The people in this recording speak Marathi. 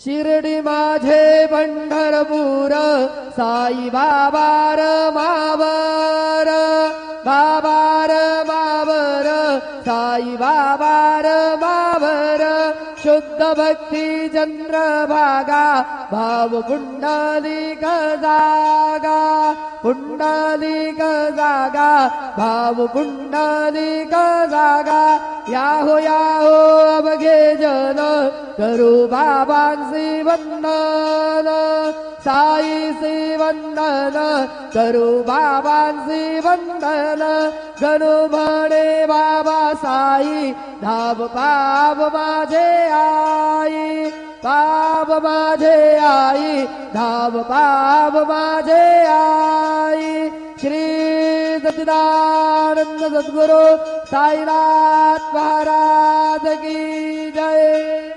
शिर्डी माझे पंढरपूर साई बाबार मावर बाबार मावर साई बाबार मावर शुद्ध भक्ती चंद्रभागा भाव पुंडलिक जागा पुंडलिक जागा भाव पुंडलिक जागा याहो याहो अवघे जन करू बाबांसी वंदन साईसी वंदन करू बाबांसी वंदन गणू म्हणे बाबा साई धाव पाव माझे आई पाव माझे आई धाव पाव माझे आई श्री सच्चिदानंद सद्गुरु साईनाथ महाराज की जय।